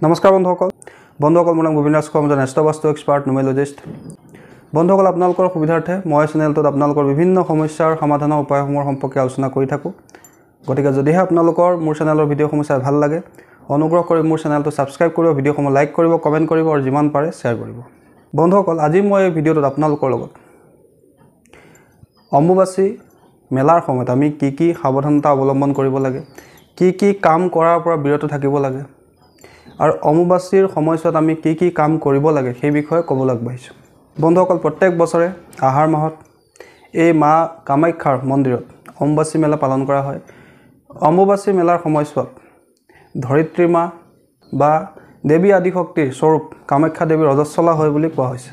নমস্কাৰ বন্ধুসকল মোৰ নাম গোবিন্দ ৰাজ কম নেষ্টবাস্তু এক্সপাৰ্ট নিউমেৰলজিষ্ট বন্ধুসকল আপোনালোকৰ সুবিধাৰ্থে মই চেনেলটোত আপোনালোকৰ বিভিন্ন সমস্যাৰ সমাধানৰ উপায়সমূহ সম্পৰ্কে আলোচনা কৰি থাকোঁ গতিকে যদিহে আপোনালোকৰ মোৰ চেনেলৰ ভিডিঅ'সমূহ চাই ভাল লাগে অনুগ্ৰহ কৰি মোৰ চেনেলটো সাবস্ক্ৰাইব কৰিব ভিডিঅ'সমূহ লাইক কৰিব কমেন্ট কৰিব আৰু যিমান পাৰে শ্বেয়াৰ কৰিব বন্ধুসকল আজি মই এই ভিডিঅ'টোত আপোনালোকৰ লগত অম্বুবাচী মেলাৰ সময়ত আমি কি সাৱধানতা অৱলম্বন কৰিব লাগে কি কাম কৰাৰ পৰা বিৰত থাকিব লাগে আৰু অম্বুবাচীৰ সময়ছোৱাত আমি কি কাম কৰিব লাগে সেই বিষয়ে ক'বলৈ আগবাঢ়িছোঁ বন্ধুসকল প্ৰত্যেক বছৰে আহাৰ মাহত এই মা কামাখ্যাৰ মন্দিৰত অম্বুবাচী মেলা পালন কৰা হয় অম্বুবাচী মেলাৰ সময়ছোৱাত ধৰিত্ৰী মা বা দেৱী আদিশক্তিৰ স্বৰূপ কামাখ্যা দেৱীৰ ৰজস্বলা হয় বুলি কোৱা হৈছে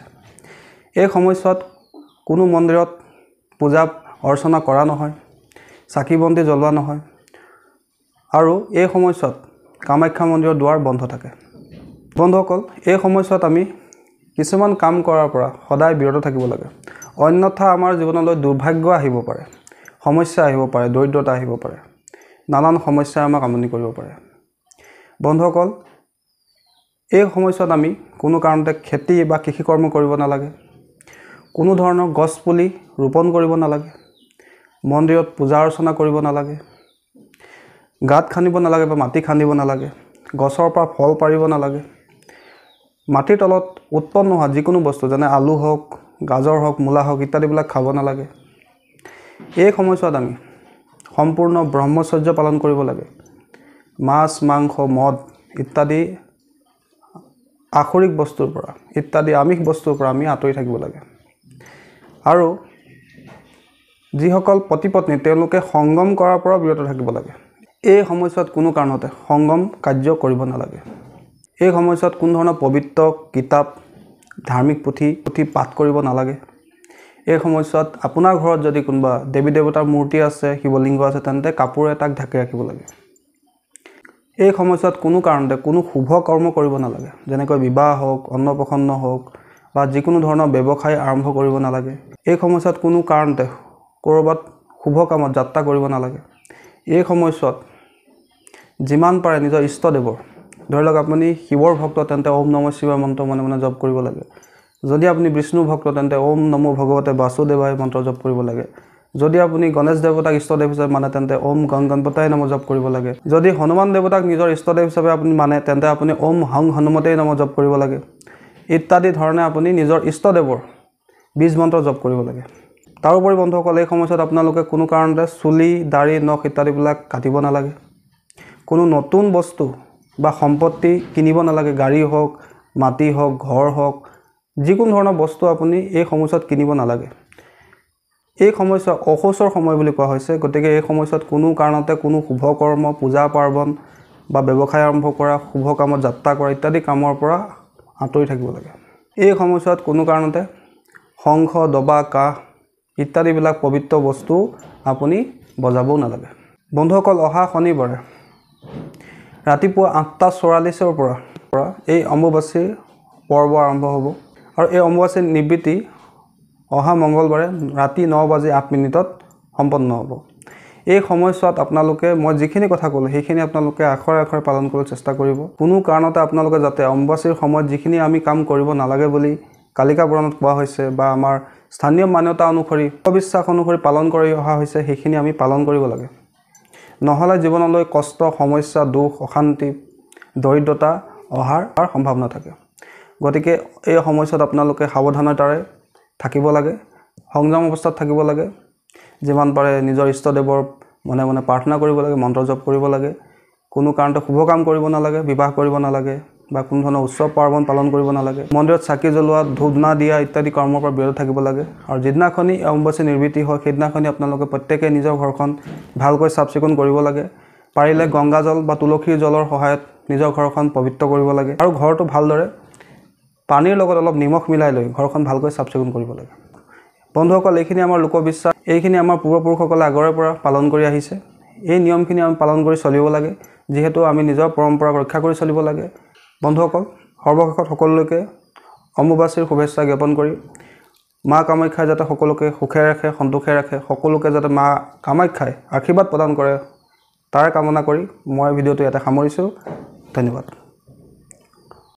এই সময়ছোৱাত কোনো মন্দিৰত পূজা অৰ্চনা কৰা নহয় চাকি বন্তি জ্বলোৱা নহয় আৰু এই সময়ছোৱাত কামাখ্যা মন্দিৰৰ দুৱাৰ বন্ধ থাকে বন্ধুসকল এই সময়ছোৱাত আমি কিছুমান কাম কৰাৰ পৰা সদায় বিৰত থাকিব লাগে অন্যথা আমাৰ জীৱনলৈ দুৰ্ভাগ্য আহিব পাৰে সমস্যা আহিব পাৰে দৰিদ্ৰতা আহিব পাৰে নানান সমস্যাই আমাক আমনি কৰিব পাৰে বন্ধুসকল এই সময়ছোৱাত আমি কোনো কাৰণতে খেতি বা কৃষি কৰ্ম কৰিব নালাগে কোনো ধৰণৰ গছ পুলি ৰোপণ কৰিব নালাগে মন্দিৰত পূজা অৰ্চনা কৰিব নালাগে গাত খানিব নালাগে বা মাটি খানিব নালাগে গছৰ পৰা ফল পাৰিব নালাগে মাটিৰ তলত উৎপন্ন হোৱা যিকোনো বস্তু যেনে আলু হওক গাজৰ হওক মূলা হওক ইত্যাদিবিলাক খাব নালাগে এই সময়ছোৱাত আমি সম্পূৰ্ণ ব্ৰহ্মচৰ্য পালন কৰিব লাগে মাছ মাংস মদ ইত্যাদি আখৰিক বস্তুৰ পৰা ইত্যাদি আমিষ বস্তুৰ পৰা আমি আঁতৰি থাকিব লাগে আৰু যিসকল পতি পত্নী তেওঁলোকে সংগম কৰাৰ পৰা বিৰত থাকিব লাগে এই সময়ছোৱাত কোনো কাৰণতে সংগম কাৰ্য কৰিব নালাগে এই সময়ছোৱাত কোনো ধৰণৰ পবিত্ৰ কিতাপ ধাৰ্মিক পুথি পাঠ কৰিব নালাগে এই সময়ছোৱাত আপোনাৰ ঘৰত যদি কোনোবা দেৱী দেৱতাৰ মূৰ্তি আছে শিৱলিংগ আছে তেন্তে কাপোৰ এটাক ঢাকি ৰাখিব লাগে এই সময়ছোৱাত কোনো কাৰণতে কোনো শুভ কৰ্ম কৰিব নালাগে যেনেকৈ বিবাহ হওক অন্নপ্ৰসন্ন হওক বা যিকোনো ধৰণৰ ব্যৱসায় আৰম্ভ কৰিব নালাগে এই সময়ছোৱাত কোনো কাৰণতে কৰবাত শুভ কামত যাত্ৰা কৰিব নালাগে এই সময়ছোৱাত যিমান পাৰে নিজৰ ইষ্টদেৱৰ ধৰি লওক আপুনি শিৱৰ ভক্ত তেন্তে ওম নমঃ শিৱায় মন্ত্ৰ মনে জপ কৰিব লাগে যদি আপুনি বিষ্ণু ভক্ত তেন্তে ওম নমো ভগৱতে বাসুদেৱায় মন্ত্ৰ জপ কৰিব লাগে যদি আপুনি গণেশ দেৱতাক ইষ্টদেৱ হিচাপে মানে তেন্তে ওম গণপতায় নমঃ জপ কৰিব লাগে যদি হনুমান দেৱতাক নিজৰ ইষ্টদেৱ হিচাপে আপুনি মানে তেন্তে আপুনি ওম হং হনুমতে নমঃ জপ কৰিব লাগে ইত্যাদি ধৰণে আপুনি নিজৰ ইষ্টদেৱৰ বীজ মন্ত্ৰ জপ কৰিব লাগে তাৰোপৰি বন্ধুসকল এই সময়ছোৱাত আপোনালোকে কোনো কাৰণতে চুলি দাড়ি নখ ইত্যাদিবিলাক কাটিব নালাগে কোনো নতুন বস্তু বা সম্পত্তি কিনিব নালাগে গাড়ী হওক মাটি হওক ঘৰ হওক যিকোনো ধৰণৰ বস্তু আপুনি এই সময়ছোৱাত কিনিব নালাগে এই সময়ছোৱা অশৌচৰ সময় বুলি কোৱা হৈছে গতিকে এই সময়ছোৱাত কোনো কাৰণতে কোনো শুভ কৰ্ম পূজা পাৰ্বণ বা ব্যৱসায় আৰম্ভ কৰা শুভ কামত যাত্ৰা কৰা ইত্যাদি কামৰ পৰা আঁতৰি থাকিব লাগে এই সময়ছোৱাত কোনো কাৰণতে শংখ দবা কাঁহ ইত্যাদিবিলাক পবিত্ৰ বস্তু আপুনি বজাবও নালাগে বন্ধুসকল অহা শনিবাৰে ৰাতিপুৱা 8:44 পৰা এই অম্বুবাচীৰ পৰ্ব আৰম্ভ হ'ব আৰু এই অম্বুবাচীৰ নিবৃত্তি অহা মঙ্গলবাৰে ৰাতি 9:08 সম্পন্ন হ'ব এই সময়ছোৱাত আপোনালোকে মই যিখিনি কথা ক'লো সেইখিনি আপোনালোকে আখৰে আখৰে পালন কৰিবলৈ চেষ্টা কৰিব কোনো কাৰণতে আপোনালোকে যাতে অম্বুবাচীৰ সময়ত যিখিনি আমি কাম কৰিব নালাগে বুলি কালিকা পুৰাণত কোৱা হৈছে বা আমাৰ স্থানীয় মান্যতা অনুসৰি অবিশ্বাস অনুসৰি পালন কৰি অহা হৈছে সেইখিনি আমি পালন কৰিব লাগে নহলে জীৱনলৈ কষ্ট সমস্যা দুখ অশান্তি দৰিদ্ৰতা অহাৰ সম্ভাৱনা থাকে গতিকে এই সময়ছোৱাত আপোনালোকে সাৱধানতাৰে থাকিব লাগে সংযম অৱস্থাত থাকিব লাগে যিমান পাৰে নিজৰ ইষ্টদেৱৰ মনে প্ৰাৰ্থনা কৰিব লাগে মন্ত্ৰ জপ কৰিব লাগে কোনো কাৰণতে শুভ কাম কৰিব নালাগে বিবাহ কৰিব নালাগে বা কোনো ধৰণৰ উৎসৱ পাৰ্বণ পালন কৰিব নালাগে মন্দিৰত চাকি জ্বলোৱা ধূপনা দিয়া ইত্যাদি কৰ্মৰ পৰা বিৰত থাকিব লাগে আৰু যিদিনাখনি অম্বুবাচী নিবৃত্তি হয় সেইদিনাখনি আপোনালোকে প্ৰত্যেকে নিজৰ ঘৰখন ভালকৈ চাফ চিকুণ কৰিব লাগে পাৰিলে গংগা জল বা তুলসীৰ জলৰ সহায়ত নিজৰ ঘৰখন পবিত্ৰ কৰিব লাগে আৰু ঘৰটো ভালদৰে পানীৰ লগত অলপ নিমখ মিলাই লৈ ঘৰখন ভালকৈ চাফ চিকুণ কৰিব লাগে বন্ধুসকল এইখিনি আমাৰ লোকবিশ্বাস এইখিনি আমাৰ পূৰ্বপুৰুষসকলে আগৰে পৰা পালন কৰি আহিছে এই নিয়মখিনি আমি পালন কৰি চলিব লাগে যিহেতু আমি নিজৰ পৰম্পৰাক ৰক্ষা কৰি চলিব লাগে বন্ধুসকল সৰ্বশেষত সকলোকে অম্বুবাচীৰ শুভেচ্ছা জ্ঞাপন কৰি মা কামাখ্যাই যাতে সকলোকে সুখে ৰাখে সন্তোষে ৰাখে সকলোকে যাতে মা কামাখ্যাই আশীৰ্বাদ প্ৰদান কৰে তাৰ কামনা কৰি মই ভিডিঅ'টো ইয়াতে সামৰিছোঁ ধন্যবাদ